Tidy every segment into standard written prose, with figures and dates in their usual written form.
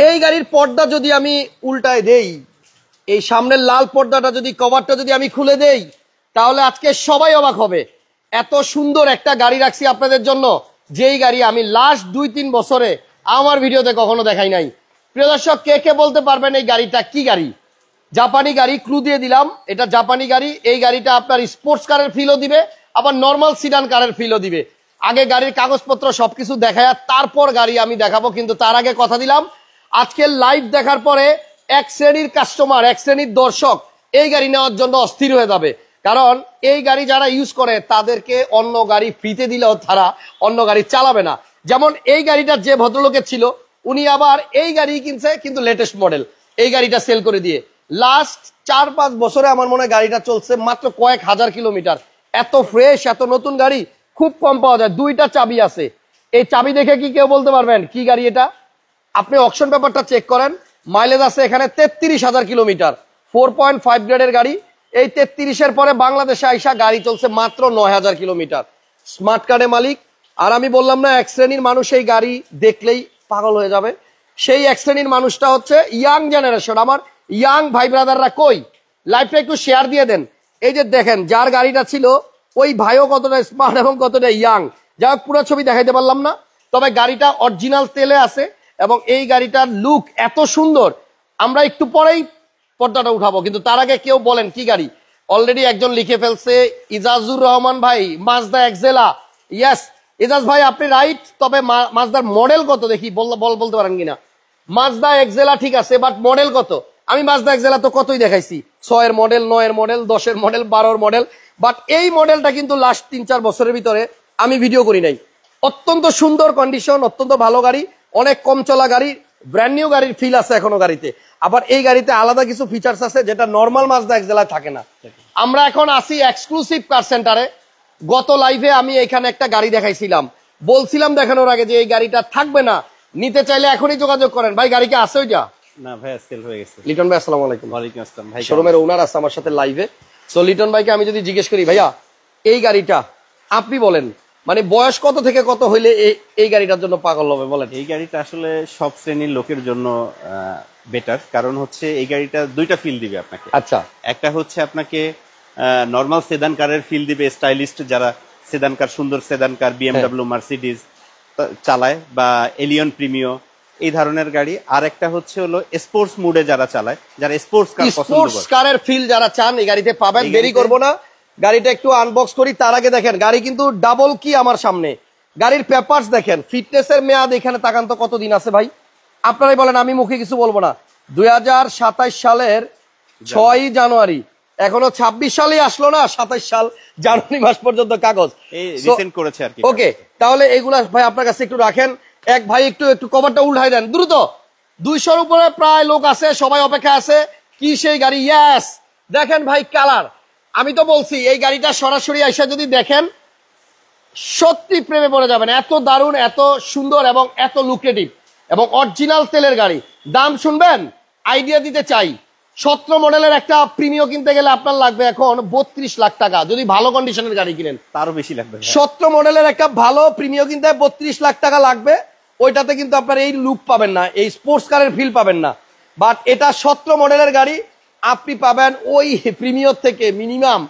এই গাড়ির পর্দা যদি আমি উল্টায় দেই, এই সামনের লাল পর্দাটা যদি, কভারটা যদি আমি খুলে দেই, তাহলে আজকে সবাই অবাক হবে। এত সুন্দর একটা গাড়ি রাখছি আপনাদের জন্য, যেই গাড়ি আমি লাস্ট 2-3 বছরে আমার ভিডিওতে কখনো দেখাই নাই। প্রিয় দর্শক, কে কে বলতে পারবেন এই গাড়িটা কি গাড়ি? জাপানি গাড়ি, ক্লু দিয়ে দিলাম, এটা জাপানি গাড়ি। এই গাড়িটা আপনার স্পোর্টস কারের ফিলও দিবে, আবার নর্মাল সিডান কারের ফিলও দিবে। আগে গাড়ির কাগজপত্র সবকিছু দেখায় তারপর গাড়ি আমি দেখাবো, কিন্তু তার আগে কথা দিলাম আজকে লাইভ দেখার পরে এক শ্রেণীর কাস্টমার, এক শ্রেণীর দর্শক এই গাড়ি নেওয়ার জন্য অস্থির হয়ে যাবে। কারণ এই গাড়ি যারা ইউজ করে তাদেরকে অন্য গাড়ি ফ্রিতে দিলেও তারা অন্য গাড়ি চালাবে না। যেমন এই গাড়িটা যে ভদ্রলোকের ছিল, উনি আবার এই গাড়ি কিনছে, কিন্তু লেটেস্ট মডেল। এই গাড়িটা সেল করে দিয়ে লাস্ট 4-5 বছরে আমার মনে হয় গাড়িটা চলছে মাত্র কয়েক হাজার কিলোমিটার। এত ফ্রেশ, এত নতুন গাড়ি খুব কম পাওয়া যায়। 2টা চাবি আছে। এই চাবি দেখে কি কেউ বলতে পারবেন কি গাড়ি এটা? আপনি অকশন পেপারটা চেক করেন, মাইলেজ আছে এখানে 33,000 কিলোমিটার, 4.5 গ্রেডের গাড়ি। এই 33-এর পরে বাংলাদেশে আইসা গাড়ি চলছে মাত্র 9,000 কিলোমিটার। স্মার্ট কার্ডে মালিক। আর আমি বললাম না, এক শ্রেণীর মানুষ এই গাড়ি দেখলেই পাগল হয়ে যাবে। সেই এক শ্রেণীর মানুষটা হচ্ছে ইয়াং জেনারেশন। আমার ইয়াং ভাই ব্রাদাররা কই? লাইভটা একটু শেয়ার দিয়ে দেন। এই যে দেখেন, যার গাড়িটা ছিল ওই ভাইও কতটা স্মার্ট এবং কতটা ইয়াং। যাই হোক, পুরো ছবি দেখাইতে পারলাম না, তবে গাড়িটা অরিজিনাল তেলে আছে এবং এই গাড়িটার লুক এত সুন্দর। আমরা একটু পরেই পর্দাটা উঠাবো, কিন্তু তার আগে কেউ বলেন কি গাড়ি? অলরেডি একজন লিখে ফেলছে, ইজাজুর রহমান ভাই, মাজদা এক্সেলা। ইয়েস ইজাজ ভাই, আপনি রাইট। তবে মাজদার মডেল কত দেখি বলতে পারেন কিনা? মাজদা এক্সেলা ঠিক আছে, বাট মডেল কত? আমি মাজদা এক্সেলা তো কতই দেখাইছি, 6-এর মডেল, 9-এর মডেল, 10-এর মডেল, 12-এর মডেল। বাট এই মডেলটা কিন্তু লাস্ট 3-4 বছরের ভিতরে আমি ভিডিও করি নাই। অত্যন্ত সুন্দর কন্ডিশন, অত্যন্ত ভালো গাড়ি, অনেক কম চলা গাড়ি, ব্র্যান্ড নিউ গাড়ির ফিল আছে এখনো গাড়িতে। আবার এই গাড়িতে আলাদা কিছু ফিচার্স আছে যেটা নর্মাল মাজদা এক্সেলায় থাকে না। আমরা এখন আসি এক্সক্লুসিভ কার সেন্টারে। গত লাইভে আমি এখানে একটা গাড়ি দেখাইছিলাম, বলছিলাম দেখানোর আগে যে এই গাড়িটা থাকবে না, নিতে চাইলে এখনই যোগাযোগ করেন। ভাই গাড়ি কি আছে ওইটা? না ভাই, সেল হয়ে গেছে। লিটন ভাই আসসালামু আলাইকুম। ওয়ালাইকুম আসসালাম ভাই। শোরুমের ওনার আছে আমার সাথে লাইভে। সো লিটন ভাইকে আমি যদি জিজ্ঞেস করি, ভাইয়া এই গাড়িটা আপনি বলেন, মানে বয়স কত থেকে কত হইলে এই গাড়িটার জন্য পাগল হবে বলেন? এই গাড়িটা আসলে সব শ্রেণীর লোকের জন্য বেটার, কারণ হচ্ছে এই গাড়িটা 2টা ফিল দিবে আপনাকে। আচ্ছা, একটা হচ্ছে আপনাকে নর্মাল সেদান কারের ফিল দিবে, স্টাইলিস্ট যারা সেদান কার, সুন্দর সেদান কার, বিএমডব্লিউ, মার্সিডিজ চালায়, বা এলিয়ন প্রিমিও, এই ধরনের গাড়ি। আর একটা হচ্ছে হলো স্পোর্টস মুডে যারা চালায়, যারা স্পোর্টস কার পছন্দ করে, স্পোর্টস কারের ফিল যারা চান এই গাড়িতে পাবেন। দেরি করবো না, গাড়িটা একটু আনবক্স করি। তার আগে দেখেন গাড়ি কিন্তু ডাবল কি আমার সামনে। গাড়ির পেপারস দেখেন, ফিটনেসের মেয়াদ এখানে তাকান তো কতদিন আছে ভাই, আপনারাই বলেন, আমি মুখে কিছু বলবো না। 2027 সালের 6 জানুয়ারি, এখনো 26 সালেই আসলো না, 27 সাল জানুয়ারি মাস পর্যন্ত কাগজ রিসেন্ট করেছে আর কি। ওকে, তাহলে এগুলা ভাই আপনার কাছে একটু রাখেন। এক ভাই একটু কভারটা উল্টাই দেন দ্রুত। 200-র উপরে প্রায় লোক আছে, সবাই অপেক্ষা আছে। কি সেই গাড়ি? ইয়েস, দেখেন ভাই কালার। আমি তো বলছি এই গাড়িটা সরাসরি আইসা যদি দেখেন সত্যি প্রেমে পড়ে যাবেন। এত দারুণ, এত সুন্দর এবং এত লুক্রেটিভ এবং অরিজিনাল তেলের গাড়ি। দাম শুনবেন, আইডিয়া দিতে চাই। 17 মডেলের একটা প্রিমিও কিনতে গেলে আপনার লাগবে এখন 32 লাখ টাকা, যদি ভালো কন্ডিশনের গাড়ি কিনেন। তারও বেশি লাগবে। 17 মডেলের একটা ভালো প্রিমিও কিনতে 32 লাখ টাকা লাগবে। ওইটাতে কিন্তু আপনার এই লুক পাবেন না, এই স্পোর্টস কারের ফিল পাবেন না। বাট এটা 17 মডেলের গাড়ি, আপনি পাবেন ওই প্রিমিয়র থেকে মিনিমাম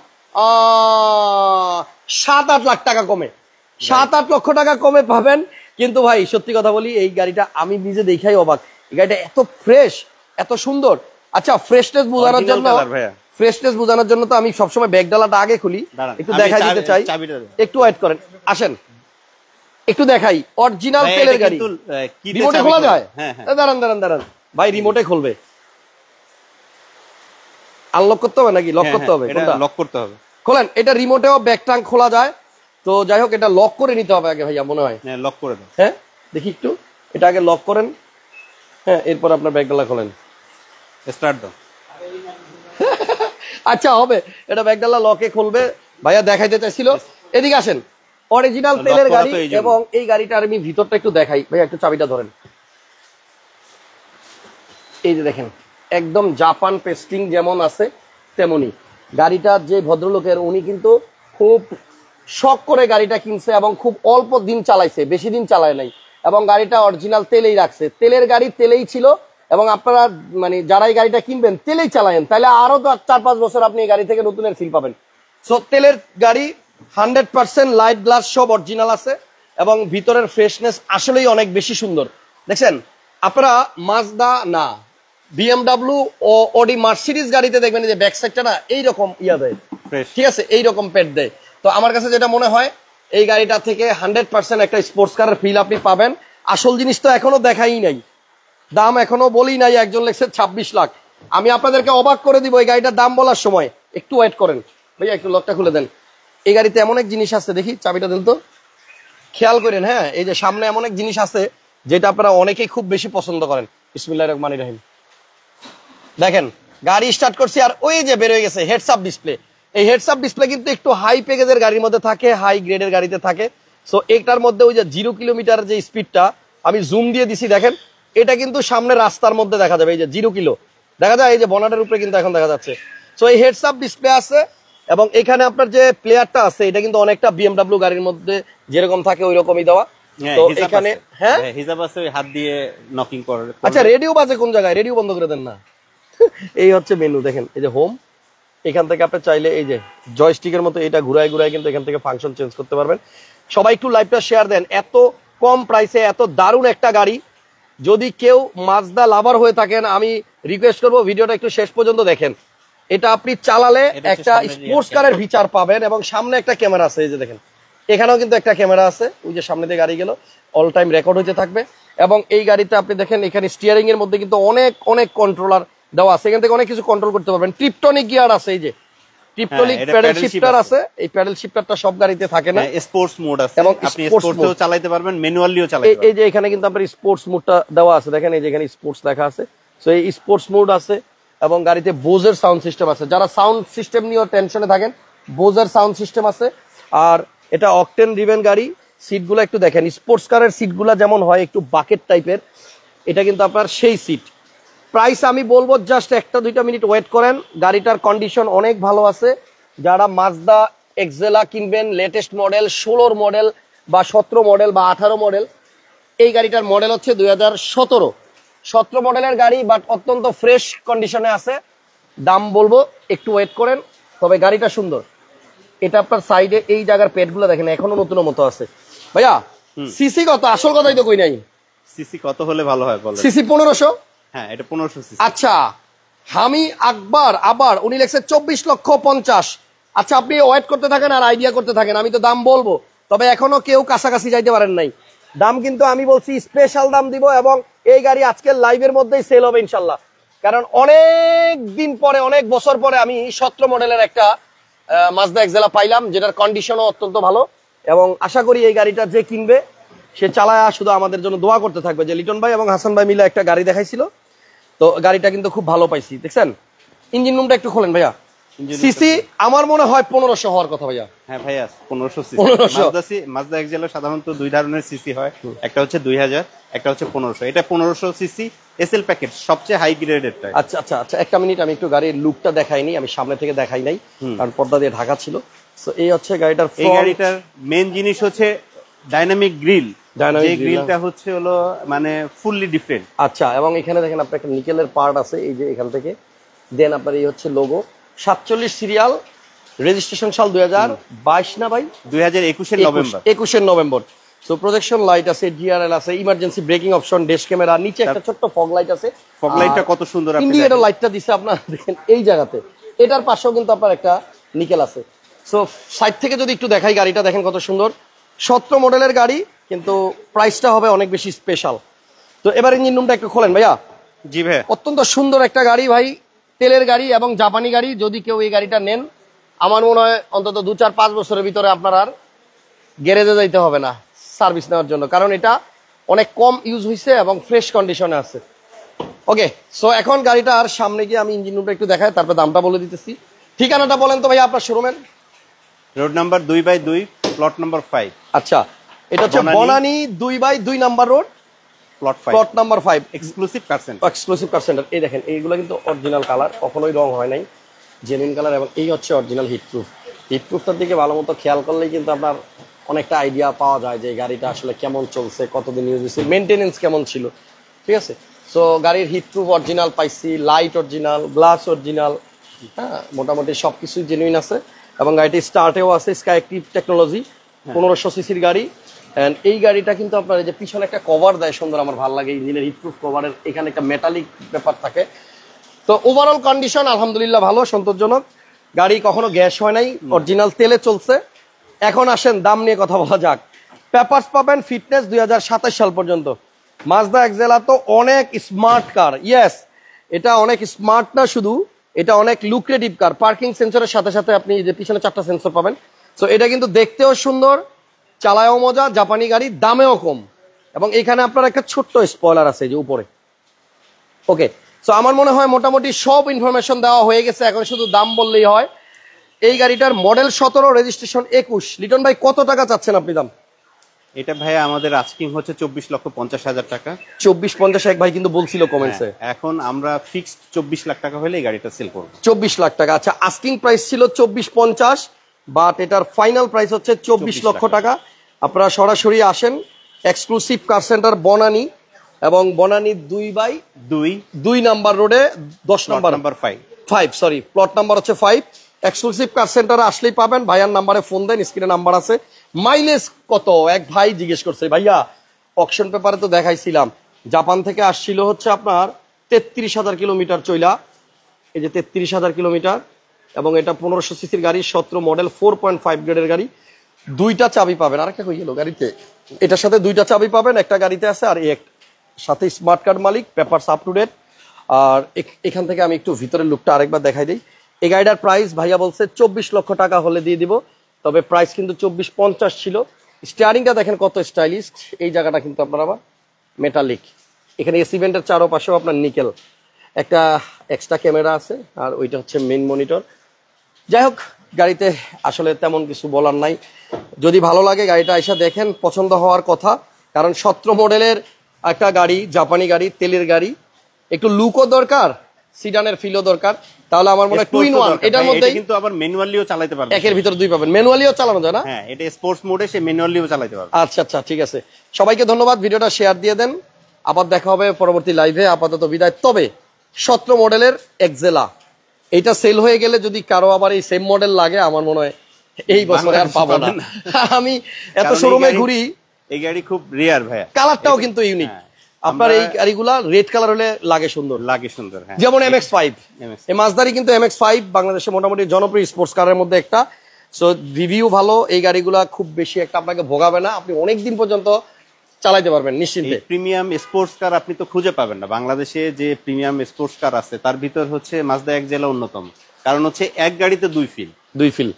7-8 লাখ টাকা কমে, 7-8 লক্ষ টাকা কমে পাবেন। কিন্তু ভাই সত্যি কথা বলি, এই গাড়িটা আমি নিজে দেখাই অবাক। এই গাড়িটা এত ফ্রেশ, এত সুন্দর। আচ্ছা, ফ্রেশনেস বোঝানোর জন্য তো আমি সবসময় ব্যাগডালাটা আগে খুলি, একটু দেখাই দিতে চাই। একটু ওয়েট করেন, আসেন একটু দেখাই। অরিজিনাল তেলের গাড়ি, রিমোটে খোলা যায়? দাঁড়ান ভাই, রিমোটে খুলবে। আনলক করতে হবে নাকি লক করতে হবে? লক করতে হবে। খোলেন, এটা রিমোটেও ব্যাক ট্রাঙ্ক খোলা যায়। তো যাই হোক, এটা লক করে নিতে হবে আগে ভাইয়া মনে হয়। হ্যাঁ, লক করে দেন। হ্যাঁ দেখি একটু, এটা আগে লক করেন। হ্যাঁ, এরপর আপনার ব্যাগডালা খোলেন, স্টার্ট দাও। আচ্ছা হবে, এটা ব্যাগডালা লকে খুলবে। ভাইয়া দেখাইতে চাইছিল, এদিকে আসেন। অরিজিনাল তেলের গাড়ি এবং এই গাড়িটার আমি ভিতরটা একটু দেখাই। ভাইয়া একটু চাবিটা ধরেন। এই যে দেখেন, একদম জাপান পেস্টিং যেমন আছে তেমনি গাড়িটা। যে ভদ্রলোকের, উনি কিন্তু খুব শখ করে গাড়িটা কিনছে এবং খুব অল্প দিন চালাইছে, বেশি দিন চালায় নাই। এবং গাড়িটা অরিজিনাল তেলেই রাখছে, তেলের গাড়ি তেলেই ছিল। এবং আপনারা মানে যারা এই গাড়িটা কিনবেন তেলেই চালায়েন, তাহলে আরো 4-5 বছর আপনি এই গাড়ি থেকে নতুনের ফিল পাবেন। সো তেলের গাড়ি 100% লাইট গ্লাস সব অরিজিনাল আছে এবং ভিতরের ফ্রেশনেস আসলেই অনেক বেশি সুন্দর। দেখছেন আপনারা মাজদা না বিএমডাব্লিউ ও অডি মার্সিডিজ গাড়িতে দেখবেন যে ব্যাক সাইডটা না এইরকম ইয়া দেয়, ঠিক আছে, এইরকম পেট দেয়। তো আমার কাছে যেটা মনে হয় এই গাড়িটা থেকে 100% একটা স্পোর্টস কারের ফিল আপনি পাবেন। আসল জিনিস তো এখনো দেখাই নাই, দাম এখনো বলি নাই, একজন লেখছে 26 লাখ। আমি আপনাদেরকে অবাক করে দিব এই গাড়িটার দাম বলার সময়, একটু ওয়েট করেন ভাইয়া, একটু লকটা খুলে দেন। এই গাড়িতে এমন এক জিনিস আছে, দেখি চাবিটা দেন তো, খেয়াল করেন। হ্যাঁ, এই যে সামনে এমন এক জিনিস আছে যেটা আপনারা অনেকেই খুব বেশি পছন্দ করেন। বিসমিল্লাহির রহমানির রহিম। দেখেন গাড়ি স্টার্ট করছি আর ওই যে বের হয়ে গেছে হেডস আপ ডিসপ্লে। এই হেডস আপ ডিসপ্লে কিন্তু একটু হাই প্যাকেজের গাড়ির মধ্যে থাকে, হাই গ্রেডের গাড়িতে থাকে। সো এটার মধ্যে ওই যে 0 কিলোমিটার যে স্পিডটা আমি জুম দিয়ে দিছি, দেখেন এটা কিন্তু সামনে রাস্তার মধ্যে দেখা যাবে, এই যে 0 কিলো দেখা যায়, এই যে বনাটের উপরে কিন্তু এখন দেখা যাচ্ছে। সো এই হেডস আপ ডিসপ্লে আছে এবং এখানে আপনার যে প্লেয়ারটা আছে এটা কিন্তু অনেকটা বিএমডাব্লিউ গাড়ির মধ্যে যেরকম থাকে ওই রকমই দেওয়া। তো এখানে হ্যাঁ হিসাব আছে, ওই হাত দিয়ে নকিং করে। আচ্ছা রেডিও বাজে কোন জায়গায়, রেডিও বন্ধ করে দেন না। এই হচ্ছে মেনু, দেখেন এই যে হোম, এখান থেকে আপনি চাইলে এই যে জয়স্টিকের মতো এটা ঘুরায় ঘুরায় কিন্তু এখান থেকে ফাংশন চেঞ্জ করতে পারবেন। সবাই একটু লাইভটা শেয়ার দেন, এত কম প্রাইসে এত দারুণ একটা গাড়ি। যদি কেউ মাজদা লাভার হয়ে থাকেন আমি রিকোয়েস্ট করবো ভিডিওটা একটু শেষ পর্যন্ত দেখেন। এটা আপনি চালালে একটা স্পোর্টস কারের ফিচার পাবেন এবং সামনে একটা ক্যামেরা আছে, এই যে দেখেন এখানেও কিন্তু একটা ক্যামেরা আছে, ওই যে সামনে দিয়ে গাড়ি গেল অল টাইম রেকর্ড হতে থাকবে। এবং এই গাড়িতে আপনি দেখেন এখানে স্টিয়ারিং এর মধ্যে কিন্তু অনেক অনেক কন্ট্রোলার দেওয়া আছে, এখান থেকে অনেক কিছু কন্ট্রোল করতে পারবেন। ট্রিপটনিক গিয়ার আছে, এই যে ট্রিপটনিক প্যাডেল শিফটার আছে, এই প্যাডেল শিফটারটা সব গাড়িতে থাকে না, স্পোর্টস মোড আছে এবং আপনি স্পোর্টসও চালাতে পারবেন, ম্যানুয়ালিও চালাতে পারবেন। এই যে এখানে কিন্তু আপনার স্পোর্টস মোডটা দেওয়া আছে, দেখেন এই যে এখানে স্পোর্টস লেখা আছে। সো এই স্পোর্টস মোড আছে এবং গাড়িতে বোজের সাউন্ড সিস্টেম আছে, যারা সাউন্ড সিস্টেম নিয়ে টেনশনে থাকেন বোজের সাউন্ড সিস্টেম আছে। আর এটা অকটেন ড্রিভেন গাড়ি, সিটগুলো একটু দেখেন, স্পোর্টস কারের সিটগুলো যেমন হয় একটু বাকেট টাইপের, এটা কিন্তু আপনার সেই সিট। প্রাইস আমি বলবো জাস্ট 1-2 মিনিট ওয়েট করেন, গাড়িটার কন্ডিশন অনেক ভালো আছে। যারা মাজদা এক্সেলা কিনবেন লেটেস্ট মডেল 16 মডেল বা 17 মডেল বা 18 মডেল, এই গাড়িটার মডেল হচ্ছে 2017 মডেলের গাড়ি, বাট অত্যন্ত ফ্রেশ কন্ডিশনে আছে। দাম বলবো একটু ওয়েট করেন, তবে গাড়িটা সুন্দর। এটা আপনার সাইডে এই জায়গার পেটগুলো দেখেন এখনো নতুনের মতো আছে। ভাইয়া সিসি কত, আসল কথাই তো কই নাই, সিসি কত হলে ভালো হয় বলেন? সিসি 1500। হ্যাঁ এটা 1500 সিসি। আচ্ছা আমি আবার উনি লেখছে 24,50,000। আচ্ছা আপনি ওয়েট করতে থাকেন আর আইডিয়া করতে থাকেন, আমি তো দাম বলবো, তবে এখনো কেউ কাছাকাছি যাইতে পারেন নাই। দাম কিন্তু আমি বলছি স্পেশাল দাম দিব এবং এই গাড়ি আজকের লাইভের মধ্যেই সেল হবে ইনশাল্লাহ। কারণ অনেক দিন পরে, অনেক বছর পরে আমি 17 মডেলের একটা মাজদা এক্সেলা পাইলাম, যেটার কন্ডিশনও অত্যন্ত ভালো। এবং আশা করি এই গাড়িটা যে কিনবে সে চালায়া শুধু আমাদের জন্য দোয়া করতে থাকবে যে লিটন ভাই এবং হাসান ভাই মিলে একটা গাড়ি দেখাইছিল, তো গাড়িটা কিন্তু খুব ভালো পাইছি। দেখছেন ইঞ্জিন রুমটা একটু খোলেন ভাইয়া। সিসি আমার মনে হয় 1500 হওয়ার কথা ভাইয়া। হ্যাঁ ভাইয়া 1500 সিসি। 1500 মাজদা এক্সেলা সাধারণত দুই ধরনের সিসি হয়, একটা হচ্ছে 2000, একটা হচ্ছে 1500। এটা 1500 সিসি এসএল প্যাকেজ, সবচেয়ে হাই গ্রেডেরটা। আচ্ছা আচ্ছা আচ্ছা, একটা মিনিট আমি একটু গাড়ির লুকটা দেখাইনি, আমি সামনে থেকে দেখাই নাই কারণ পর্দা দিয়ে ঢাকা ছিল। সো এই হচ্ছে গাড়িটার এই গাড়িটার মেইন জিনিস হচ্ছে ডাইনামিক গ্রিল। যে গ্রিলটা হচ্ছে হলো মানে ফুললি ডিফারেন্ট। আচ্ছা, এবং এখানে দেখেন আপনার একটা নিকেলের পার্ট আছে, এই যে এখান থেকে দেন আপনার এই হচ্ছে লোগো 47 সিরিয়াল, রেজিস্ট্রেশন সাল 2022 না ভাই, 2021 এর November. 21 November. So projection light আছে, ডিআরএল আছে, emergency breaking option, dash camera, নিচে একটা ছোট্ট ফগ লাইট আছে। ফগ লাইটটা কত সুন্দর, আপনি ইন্ডিকেটর লাইটটা দিছে আপনার দেখেন এই জায়গাতে, এটার পাশেও কিন্তু আপনার একটা নিকেল আছে। সো সাইড থেকে যদি একটু দেখাই গাড়িটা দেখেন কত সুন্দর, 17 মডেলের গাড়ি, কিন্তু প্রাইসটা হবে অনেক বেশি স্পেশাল। তো এবার ইঞ্জিন রুমটা একটু খোলেন ভাইয়া। জি ভাই, অত্যন্ত সুন্দর একটা গাড়ি ভাই, তেলের গাড়ি এবং জাপানি গাড়ি। যদি কেউ এই গাড়িটা নেন আমার মনে হয় অন্তত 2-4-5 বছরের ভিতরে আপনার আর গ্যারেজে যাইতে হবে না সার্ভিস নেওয়ার জন্য, কারণ এটা অনেক কম ইউজ হয়েছে এবং ফ্রেশ কন্ডিশনে আছে। ওকে, সো এখন গাড়িটা আর সামনে গিয়ে আমি ইঞ্জিন রুমটা একটু দেখাই, তারপর দামটা বলে দিতেছি। ঠিকানাটা বলেন তো ভাই আপনার শোরুমের। Road number 2/2, plot number 5। আচ্ছা, এটা হচ্ছে Banani 2/2 number road, plot number 5, exclusive কার সেন্টার। এক্সক্লুসিভ কার সেন্টার। এই দেখেন এইগুলো কিন্তু অরিজিনাল কালার, কখনোই রং হয় নাই, জেনুইন কালার। এবং এই হচ্ছে অরিজিনাল হিটপ্রুফ। হিটপ্রুফটার দিকে ভালো মতো খেয়াল করলেই কিন্তু আপনার অনেকটা আইডিয়া পাওয়া যায় যে এই গাড়িটা আসলে কেমন চলছে, কতদিন ইউজ হয়েছে, মেনটেনেন্স কেমন ছিল। ঠিক আছে, সো গাড়ির হিট প্রুফ অরিজিনাল পাইছি, লাইট অরিজিনাল, গ্লাস অরিজিনাল, হ্যাঁ মোটামুটি সবকিছুই জেনুইন আছে। এবং গাড়িটি স্টার্টেও আছে স্কাই অ্যাক্টিভ টেকনোলজি, 1500 সিসির গাড়ি। অ্যান্ড এই গাড়িটা কিন্তু আপনার এই যে পিছনে একটা কভার দেয় সুন্দর, আমার ভালো লাগে ইঞ্জিনের হিট প্রুফ কভারের, এখানে একটা মেটালিক ব্যাপার থাকে। তো ওভারঅল কন্ডিশন আলহামদুলিল্লাহ ভালো, সন্তোষজনক। গাড়ি কখনো গ্যাস হয় নাই, অরিজিনাল তেলে চলছে। এখন আসেন দাম নিয়ে কথা বলা যাক। পেপারস পাবেন ফিটনেস 2027 সাল পর্যন্ত। মাজদা এক্সেলা তো অনেক স্মার্ট কার, ইয়েস এটা অনেক স্মার্ট না শুধু, এটা অনেক লুক্রেটিভ কার। পার্কিং সেন্সরের সাথে সাথে আপনি যে পিছনে 4টা সেন্সর পাবেন। সো এটা কিন্তু দেখতেও সুন্দর, চালায়ও মজা, জাপানি গাড়ি, দামেও কম। এবং এখানে আপনার একটা ছোট্ট স্পয়লার আছে যে উপরে। ওকে, সো আমার মনে হয় মোটামুটি সব ইনফরমেশন দেওয়া হয়ে গেছে, এখন শুধু দাম বললেই হয়। এই গাড়িটার মডেল 17, রেজিস্ট্রেশন 21। লিটন ভাই কত টাকা চাচ্ছেন আপনি দাম? এটা ভাই আমাদের আস্কিং হচ্ছে 24,50,000 টাকা। 24,50 এক ভাই কিন্তু বলছিল কমেন্টসে। এখন আমরা ফিক্সড 24 লাখ টাকা হলে এই গাড়িটা সেল করবো। 24 লাখ টাকা, আচ্ছা আস্কিং প্রাইস ছিল 24,50, বাট এটার ফাইনাল প্রাইস হচ্ছে 24 লক্ষ টাকা। আপনারা সরাসরি আসেন এক্সক্লুসিভ কার সেন্টার বনানী, এবং বনানী 2/2 নাম্বার রোডে 10 নাম্বার 5, সরি প্লট নাম্বার হচ্ছে 5। এক্সক্লুসিভ কার সেন্টারে আসলেই পাবেন। ভাইয়ার নাম্বারে ফোন দেন, স্ক্রিনে নাম্বার আছে। মাইলেজ কত এক ভাই জিজ্ঞেস করছে, ভাইয়া অকশন পেপারে তো দেখাইছিলাম, জাপান থেকে আসছিল হচ্ছে আপনার 33,000 কিলোমিটার চইলা, এই যে 33,000 কিলোমিটার। এবং এটা 1500 সিসির গাড়ি, 17 মডেল, 4.5 গ্রেডের গাড়ি। 2টা চাবি পাবেন, আর একটা কই গেল গাড়িতে, এটার সাথে 2টা চাবি পাবেন, একটা গাড়িতে আছে আর এক সাথে স্মার্ট কার্ড মালিক, পেপারস আপ টু ডেট। আর এখান থেকে আমি একটু ভিতরের লুকটা আরেকবার দেখাই দিই। এই গাড়িটার প্রাইস ভাইয়া বলছে 24 লক্ষ টাকা হলে দিয়ে দিব, তবে প্রাইস কিন্তু 24,50 ছিল। স্টিয়ারিংটা দেখেন কত স্টাইলিশ, এই জায়গাটা কিন্তু আপনার আবার মেটালিক, এখানে এসি ভেন্টের চারপাশেও আপনার নিকেল, একটা এক্সট্রা ক্যামেরা আছে, আর ওইটা হচ্ছে মেইন মনিটর। যাই হোক, গাড়িতে আসলে তেমন কিছু বলার নাই। যদি ভালো লাগে গাড়িটা আইসা দেখেন, পছন্দ হওয়ার কথা, কারণ 17 মডেলের একটা গাড়ি, জাপানি গাড়ি, তেলের গাড়ি, একটু লুকও দরকার, সিডানের ফিলও দরকার। তাহলে আমার মনে হয় 2 in 1 এটার মধ্যে, কিন্তু আবার ম্যানুয়ালিও চালাতে পারবেন, একের ভিতর 2 পাবেন, ম্যানুয়ালিও চালানো যায় না? হ্যাঁ, এটা স্পোর্টস মোডে সে ম্যানুয়ালিও চালাতে পারবে। আচ্ছা আচ্ছা, ঠিক আছে, সবাইকে ধন্যবাদ, ভিডিওটা শেয়ার দিয়ে দেন। আবার দেখা হবে পরবর্তী লাইভে, আপাতত বিদায়। তবে 17 মডেলের এক্সেলা এইটা সেল হয়ে গেলে যদি কারো আবার এই সেম মডেল লাগে, আমার মনে হয় এই বছরে আর পাবো না। আমি এত শোরুমে ঘুরি, এই গাড়ি খুব রেয়ার ভাই, কালারটাও কিন্তু ইউনিক। আপনার এই গাড়িগুলা রেড কালার হলে লাগে সুন্দর, হ্যাঁ, যেমন MX-5। এই মাজদারি কিন্তু MX-5 বাংলাদেশে মোটামুটি জনপ্রিয় স্পোর্টস কারের মধ্যে একটা। সো রিভিউ ভালো, এই গাড়িগুলা খুব বেশি একটা আপনাকে ভোগাবে না, আপনি অনেকদিন পর্যন্ত চালাইতে পারবেন নিশ্চিন্তে। প্রিমিয়াম স্পোর্টস কার আপনি তো খুঁজে পাবেন না বাংলাদেশে, যে প্রিমিয়াম স্পোর্টস কার আছে তার ভিতর হচ্ছে মাজদা এক্সেলা অন্যতম। কারণ হচ্ছে এক গাড়িতে 2 ফিল,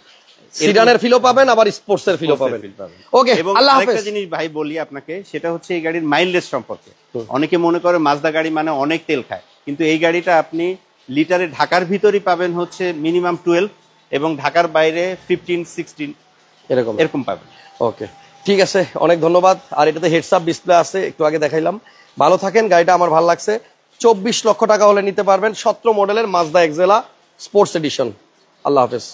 সিডানের ফিলও পাবেন, আবার স্পোর্টসের ফিলও পাবেন। ওকে, এবং আল্লাহ হাফেজ। আরেকটা জিনিস ভাই বলি আপনাকে, সেটা হচ্ছে এই গাড়ির মাইলেজ সম্পর্কে। অনেকে মনে করে মাজদা গাড়ি মানে অনেক তেল খায়, কিন্তু এই গাড়িটা আপনি লিটারে ঢাকার ভিতরই পাবেন হচ্ছে মিনিমাম 12, এবং ঢাকার বাইরে 15-16 এরকম পাবেন। ওকে, ঠিক আছে, অনেক ধন্যবাদ। আর এটাতে হেডস আপ ডিসপ্লে আছে, একটু আগে দেখাইলাম। ভালো থাকেন, গাড়িটা আমার ভালো লাগছে। 24 লক্ষ টাকা হলে নিতে পারবেন 17 মডেলের মাজদা এক্সেলা স্পোর্টস এডিশন। আল্লাহ হাফেজ।